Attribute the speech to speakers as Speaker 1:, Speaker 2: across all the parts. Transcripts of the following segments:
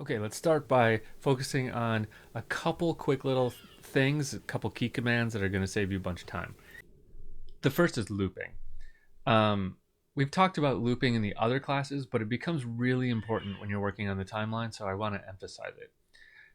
Speaker 1: Okay, let's start by focusing on a couple quick little things, a couple key commands that are going to save you a bunch of time. The first is looping. Um, we've talked about looping in the other classes, but it becomes really important when you're working on the timeline, so I want to emphasize it.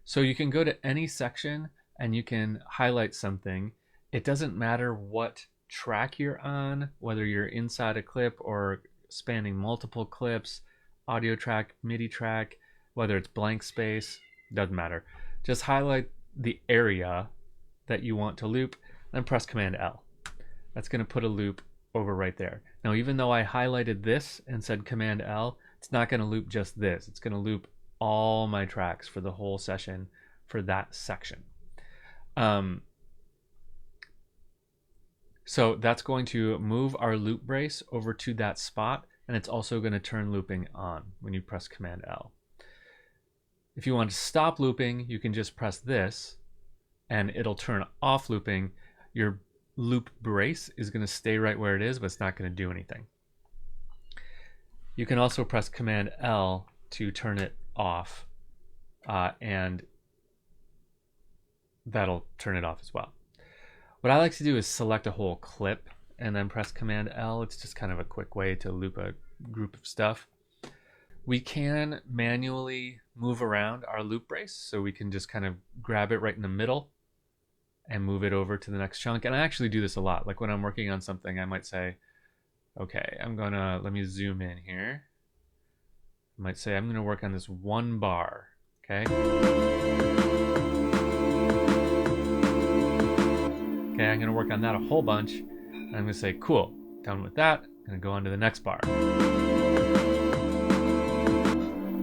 Speaker 1: So you can go to any section and you can highlight something. It doesn't matter what track you're on, whether you're inside a clip or spanning multiple clips, audio track, MIDI track, whether it's blank space, doesn't matter. Just highlight the area that you want to loop and press Command L. That's going to put a loop over right there. Now, even though I highlighted this and said Command L, it's not going to loop just this. It's going to loop all my tracks for the whole session for that section. So that's going to move our loop brace over to that spot, and it's also going to turn looping on when you press Command L. If you want to stop looping, you can just press this and it'll turn off looping. Your loop brace is going to stay right where it is, but it's not going to do anything. You can also press Command L to turn it off, and that'll turn it off as well. What I like to do is select a whole clip and then press Command L. It's just kind of a quick way to loop a group of stuff. We can manually move around our loop brace, so we can just kind of grab it right in the middle and move it over to the next chunk. And I actually do this a lot. Like when I'm working on something, I might say, okay, let me zoom in here. I might say I'm gonna work on this one bar, okay? Okay, I'm gonna work on that a whole bunch. And I'm gonna say, cool, done with that. I'm gonna go on to the next bar.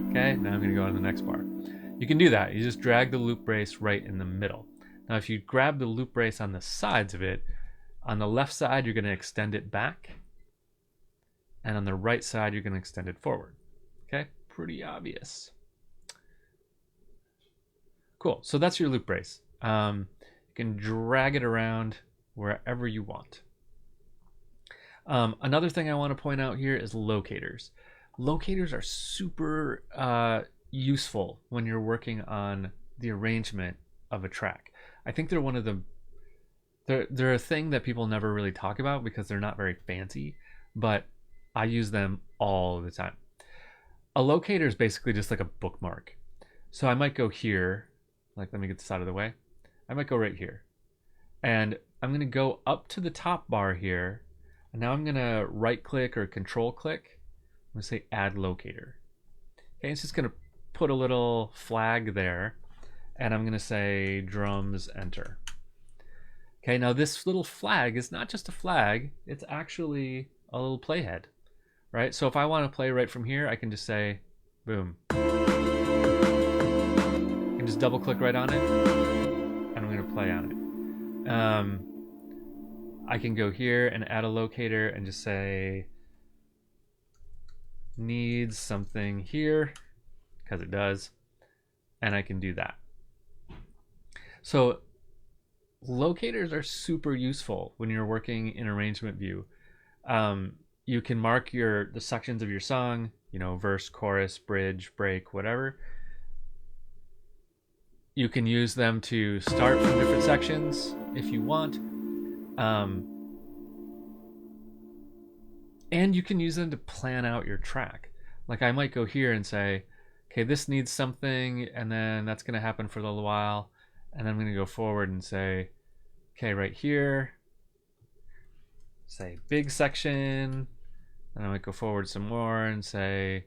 Speaker 1: Okay, now I'm going to go on to the next bar. You can do that. You just drag the loop brace right in the middle. Now, if you grab the loop brace on the sides of it, on the left side, you're going to extend it back. And on the right side, you're going to extend it forward. Okay, pretty obvious. Cool, so that's your loop brace. You can drag it around wherever you want. Another thing I want to point out here is locators. Locators are super useful when you're working on the arrangement of a track. I think they're one of the they're a thing that people never really talk about because they're not very fancy, but I use them all the time. A locator is basically just like a bookmark. So I might go here, like let me get this out of the way. I might go right here. And I'm going to go up to the top bar here, and now I'm going to right click or control click. I'm going to say add locator. Okay, it's just going to put a little flag there, and I'm going to say drums enter. Okay, now this little flag is not just a flag, it's actually a little playhead, right? So if I want to play right from here, I can just say boom. I can just double click right on it, and I'm going to play on it. I can go here and add a locator and just say needs something here, because it does, and I can do that. So locators are super useful when you're working in arrangement view. You can mark the sections of your song, verse, chorus, bridge, break, whatever. You can use them to start from different sections if you want. And you can use them to plan out your track. Like I might go here and say, okay, this needs something, and then that's going to happen for a little while. And then I'm going to go forward and say, okay, right here, say big section. And I might go forward some more and say,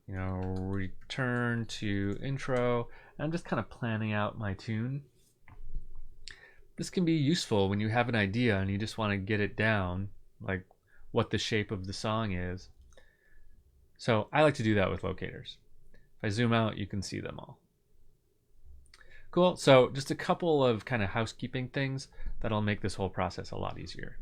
Speaker 1: return to intro. And I'm just kind of planning out my tune. This can be useful when you have an idea and you just want to get it down, like what the shape of the song is. So I like to do that with locators. If I zoom out, you can see them all. Cool, so just a couple of kind of housekeeping things that'll make this whole process a lot easier.